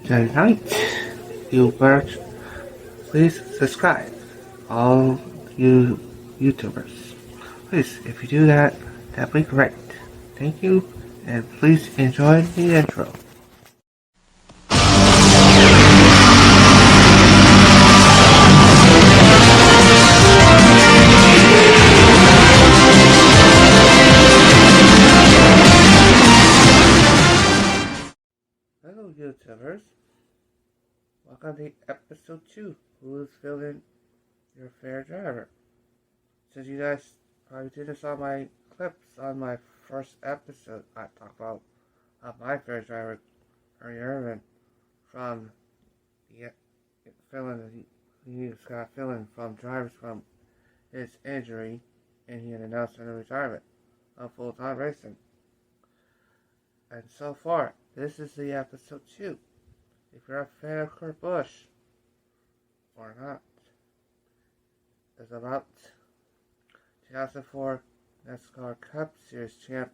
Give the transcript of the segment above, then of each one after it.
Tonight, viewers, please subscribe. All you YouTubers. Please, if you do that, that'd be great. Thank you, and please enjoy the intro. Hello YouTubers, welcome to episode 2, Who is Filling Your Fair Driver. Since you guys probably didn't saw my clips on my first episode, I talked about my fair driver, Ernie Irvin, from the filling, he got filling from drivers from his injury, and he had announced a retirement of full-time racing. And so far, this is the episode 2. If you're a fan of Kurt Busch, or not, it's about 2004 NASCAR Cup Series champ,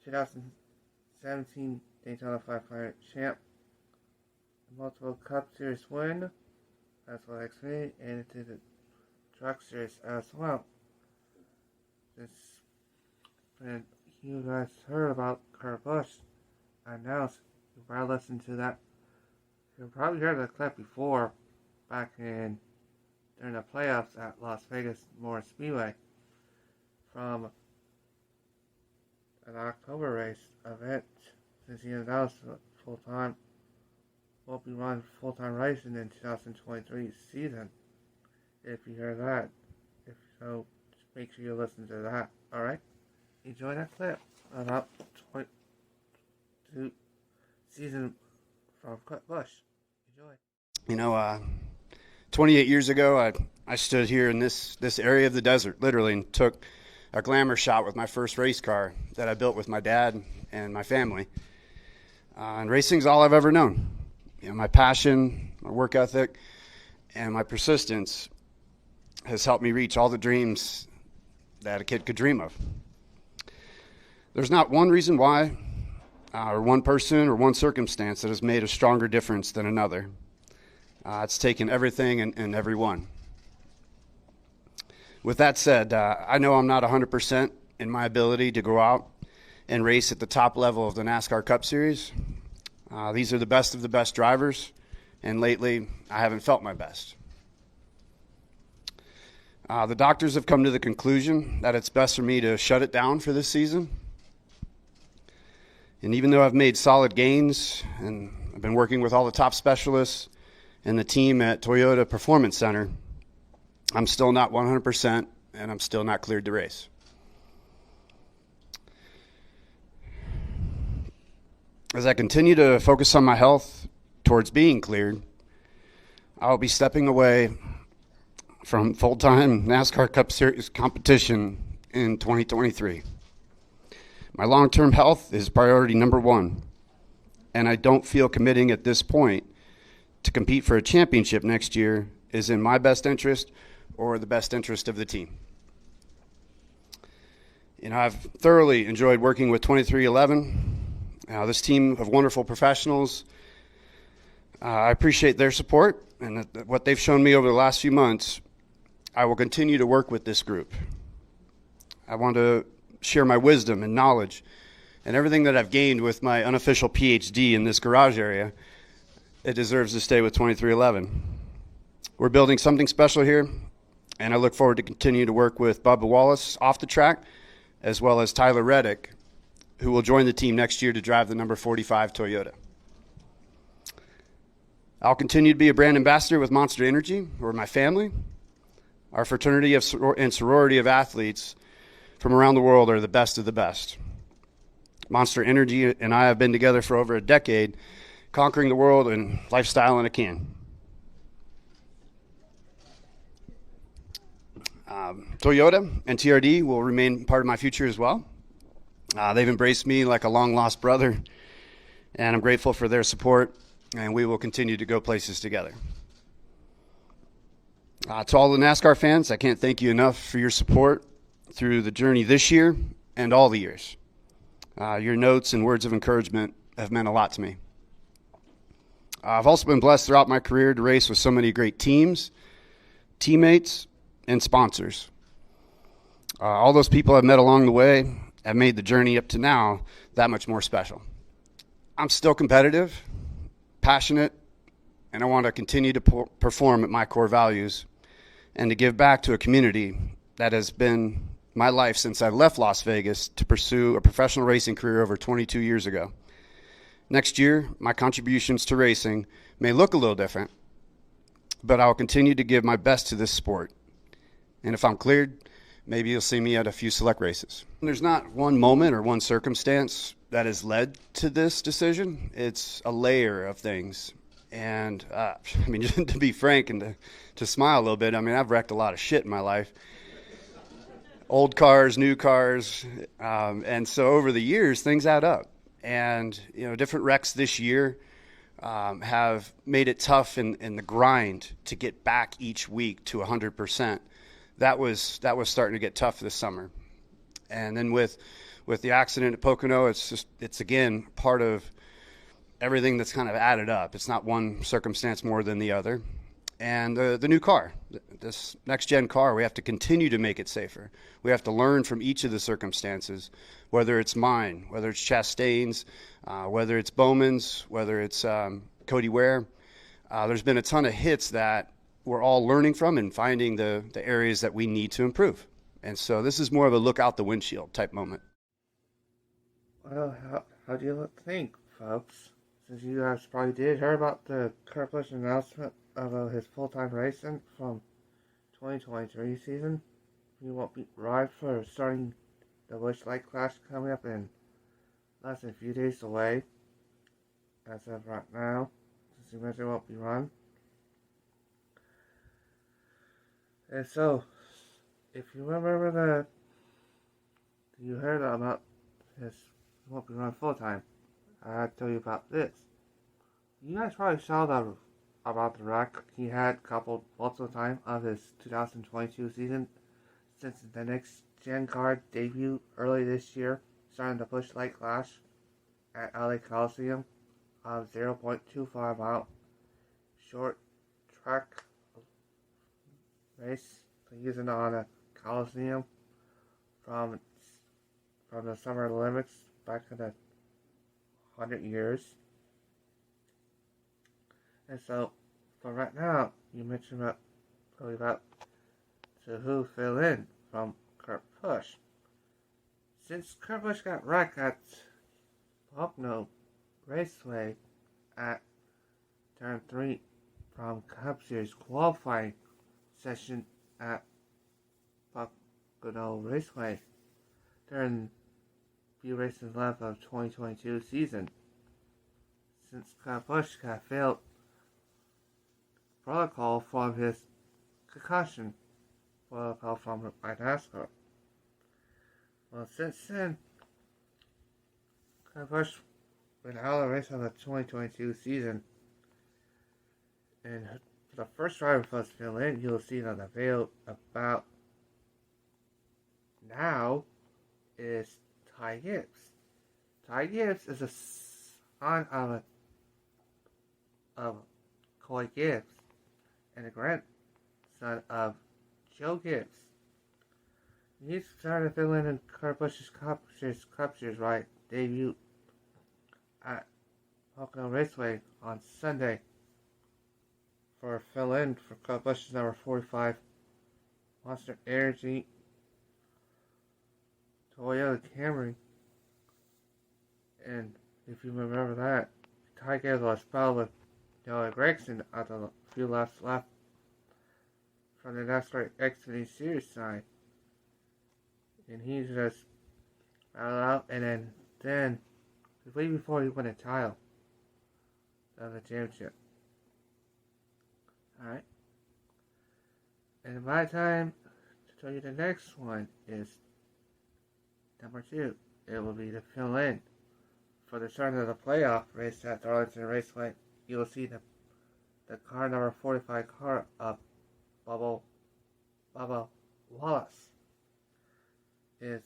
2017 Daytona 500 champ, multiple Cup Series win, as well as Xfinity, and into the Truck Series as well. And you guys heard about Kurt Busch announced, you probably listened to that. You probably heard that clip before, back during the playoffs at Las Vegas Motor Speedway, from an October race event, since he announced full-time, will be running full-time racing in 2023 season. If you hear that, if so, just make sure you listen to that. Alright? Enjoy that clip about 22 season from Kurt Busch. Enjoy. You know, 28 years ago, I stood here in this area of the desert, literally, and took a glamour shot with my first race car that I built with my dad and my family. And racing's all I've ever known. You know, my passion, my work ethic, and my persistence has helped me reach all the dreams that a kid could dream of. There's not one reason why, or one person or one circumstance that has made a stronger difference than another. It's taken everything and everyone. With that said, I know I'm not 100% in my ability to go out and race at the top level of the NASCAR Cup Series. These are the best of the best drivers, and lately I haven't felt my best. The doctors have come to the conclusion that it's best for me to shut it down for this season. And even though I've made solid gains and I've been working with all the top specialists and the team at Toyota Performance Center, I'm still not 100% and I'm still not cleared to race. As I continue to focus on my health towards being cleared, I'll be stepping away from full-time NASCAR Cup Series competition in 2023. My long-term health is priority number one, and I don't feel committing at this point to compete for a championship next year is in my best interest or the best interest of the team. You know, I've thoroughly enjoyed working with 2311. This team of wonderful professionals. I appreciate their support and what they've shown me over the last few months. I will continue to work with this group. I want to share my wisdom and knowledge and everything that I've gained with my unofficial PhD in this garage area. It deserves to stay with 2311. We're building something special here, and I look forward to continue to work with Bubba Wallace off the track, as well as Tyler Reddick, who will join the team next year to drive the number 45 Toyota. I'll continue to be a brand ambassador with Monster Energy, or my family. Our fraternity and sorority of athletes from around the world are the best of the best. Monster Energy and I have been together for over a decade, conquering the world and lifestyle in a can. Toyota and TRD will remain part of my future as well. They've embraced me like a long-lost brother, and I'm grateful for their support, and we will continue to go places together. To all the NASCAR fans, I can't thank you enough for your support through the journey this year and all the years. Your notes and words of encouragement have meant a lot to me. I've also been blessed throughout my career to race with so many great teams, teammates, and sponsors. All those people I've met along the way have made the journey up to now that much more special. I'm still competitive, passionate, and I want to continue to perform at my core values and to give back to a community that has been my life since I left Las Vegas to pursue a professional racing career over 22 years ago. Next year, my contributions to racing may look a little different, but I'll continue to give my best to this sport. And if I'm cleared, maybe you'll see me at a few select races. There's not one moment or one circumstance that has led to this decision. It's a layer of things. And, to be frank and to smile a little bit, I've wrecked a lot of shit in my life. Old cars, new cars. And so over the years, things add up. And, different wrecks this year have made it tough in the grind to get back each week to 100%. That was starting to get tough this summer. And then with the accident at Pocono, it's again part of everything that's kind of added up. It's not one circumstance more than the other. And the new car, this next-gen car, we have to continue to make it safer. We have to learn from each of the circumstances, whether it's mine, whether it's Chastain's, whether it's Bowman's, whether it's Cody Ware. There's been a ton of hits that we're all learning from and finding the areas that we need to improve. And so this is more of a look out the windshield type moment. Well, how do you think, folks? Since you guys probably did hear about the Kurt Busch announcement of his full-time racing from 2023 season, he won't be right for starting the Busch Light Clash coming up in less than a few days away. As of right now, since he mentioned it won't be run. And so, if you remember you heard about his won't be run full time, I'll tell you about this. You guys probably saw about the wreck he had coupled multiple times of his 2022 season since the next gen car debut early this year, starting the Busch Light Clash at LA Coliseum of 0.25 mile short track race using on a Coliseum from the summer Olympics back in the 100 years. And so, for right now, you mentioned about to who fell in from Kurt Busch. Since Kurt Busch got wrecked at Pocono Raceway at Turn 3 from Cup Series qualifying session at Pocono Raceway during few races left of 2022 season. Since Kurt Busch got failed protocol from his concussion protocol from by NASCAR. Well, since then, Kurt Busch been out of the race of the 2022 season, and for the first driver for us to fill in, you'll see that the veil about now is Ty Gibbs. Ty Gibbs is a son of Coy Gibbs and a grandson of Joe Gibbs. He's started to fill in Kurt Busch's Cup Series ride debut at Pocono Raceway on Sunday for a fill-in for Kurt Busch's number 45 Monster Energy Toyota Camry. And if you remember that, Ty Gibbs was spelled with Noah Gregson at the few laps left from the NASCAR Xfinity Series side. And he just out, and then way before he won a title of the championship. Alright. And by the time to tell you the next one is number 2. It will be the fill in for the start of the playoff race at Darlington Raceway. You will see the car number 45 car of Bubba Wallace. You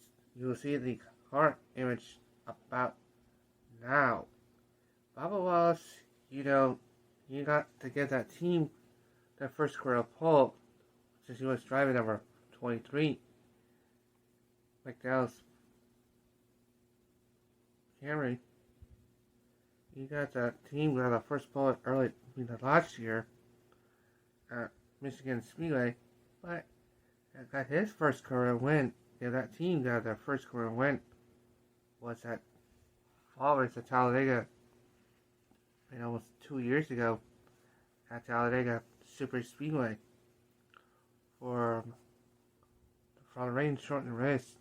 will see the car image about now. Bubba Wallace, he got to give that team their first career pole since he was driving number 23. McDowell's Camry. He got that team got the first pole early last year at Michigan Speedway, but got his first career win. Yeah, that team got their first career win was at fall race at Talladega, almost 2 years ago at Talladega Super Speedway for the rain shortened race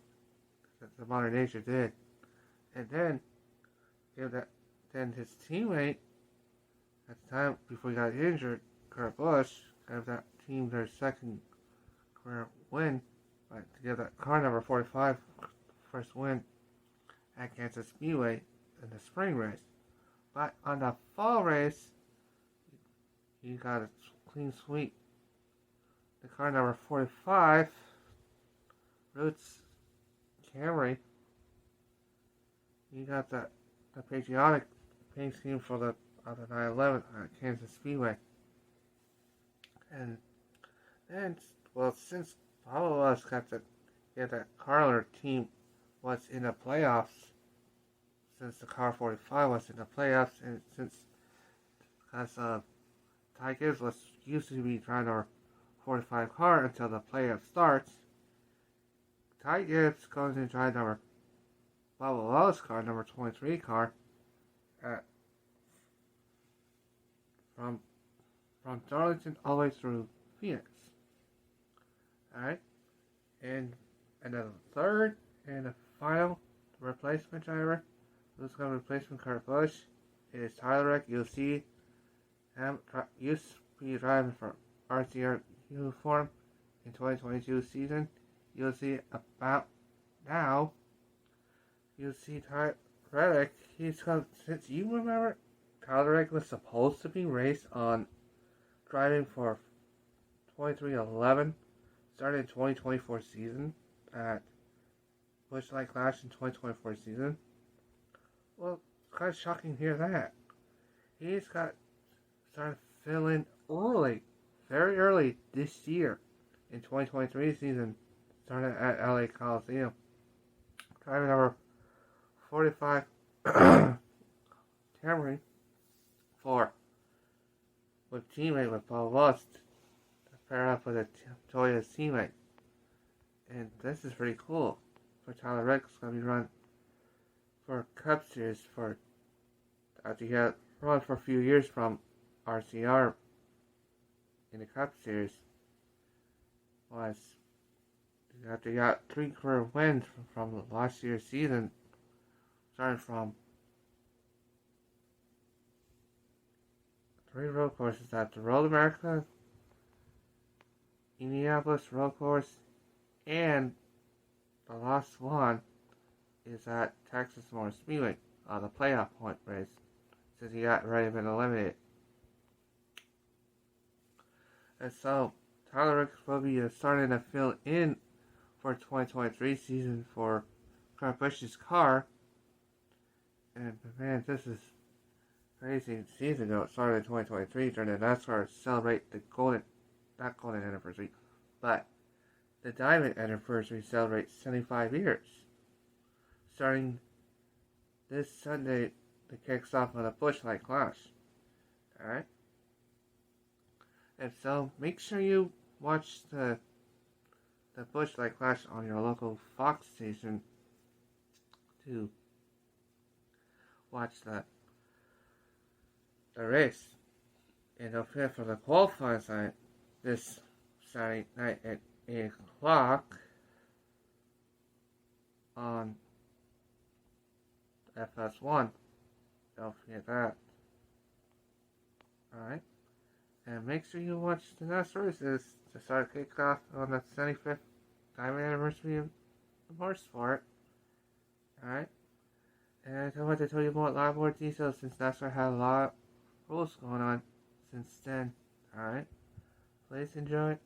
that the Modern Nature did, and then his teammate at the time before he got injured, Kurt Busch, gave that team their second career win to give that car number 45 first win at Kansas Speedway in the spring race. But on the fall race, he got a clean sweep. The car number 45, Roots Camry, he got the patriotic paint scheme for the 911 at Kansas Speedway. And then, since Bubba Wallace got that car team was in the playoffs, since the car 45 was in the playoffs, and Ty Gibbs was used to be driving our 45 car until the playoff starts, Ty Gibbs goes and drives our Bubba Wallace car, number 23 car, from Darlington all the way through Phoenix. Alright? And the third and the final replacement driver who's going to replace Kurt Busch is Tyler Reddick. You'll see him used to be driving for RCR uniform in 2022 season. You'll see about now. You'll see Tyler Reddick. Since you remember, Tyler Reddick was supposed to be raced on driving for 2311, starting in 2024 season at Busch Light Clash in 2024 season. Well, it's kind of shocking to hear that. He's started filling early, very early this year in 2023 season, starting at LA Coliseum. Driving number 45 Camry with teammate with Bubba Wallace to pair up with a Toyota teammate. And this is pretty cool for Tyler Reddick. It's going to be run for Cup Series after he had run for a few years from RCR in the Cup Series. After he got 3 career wins from last year's season, starting from 3 road courses at the Road America, Indianapolis Road Course, and the last one is at Texas Motor Speedway, the playoff point race, since he got already been eliminated. And so, Tyler Reddick will be starting to fill in for 2023 season for Kurt Busch's car. And man, this is crazy season ago. It started in 2023 during the NASCAR celebrate the not golden anniversary, but the diamond anniversary celebrates 75 years. Starting this Sunday, it kicks off on a Busch Light Clash. Alright? And so, make sure you watch the Busch Light Clash on your local Fox station to watch the race. And don't forget for the qualifying side this Saturday night at 8 o'clock on FS1. Don't forget that. Alright? And make sure you watch the next races to start kickoff on the 75th diamond anniversary of the motorsport. Alright? And I want to tell you a lot more details since NASCAR had a lot of rules going on since then. Alright? Please enjoy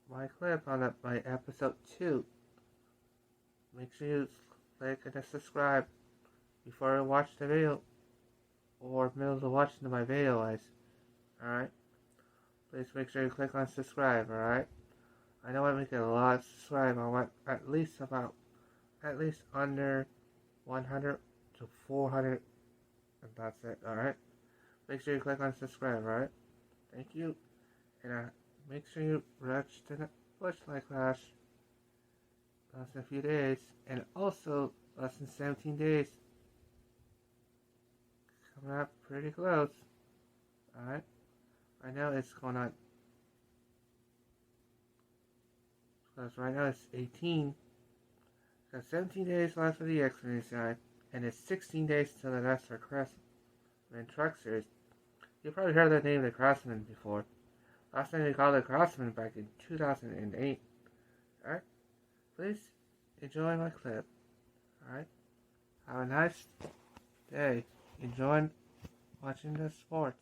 my clip on my episode 2. Make sure you click and subscribe before I watch the video, or middle of watching my video, as Alright? Please make sure you click on subscribe, alright? I know I make a lot of subscribe. I want at least under 100 to 400, and that's it, alright? Make sure you click on subscribe, alright? Thank you. And make sure you register the Busch Light Clash. Less than a few days. And also, less than 17 days. Coming up pretty close. Alright? I know it's going on. Because right now it's 18. Got 17 days left for the Xfinity side. And it's 16 days until the NASCAR Craftsman Truck Series. You probably heard the name of the Craftsman before. Last time they called it Craftsman back in 2008. Alright? Please enjoy my clip. Alright? Have a nice day. Enjoy watching the sports.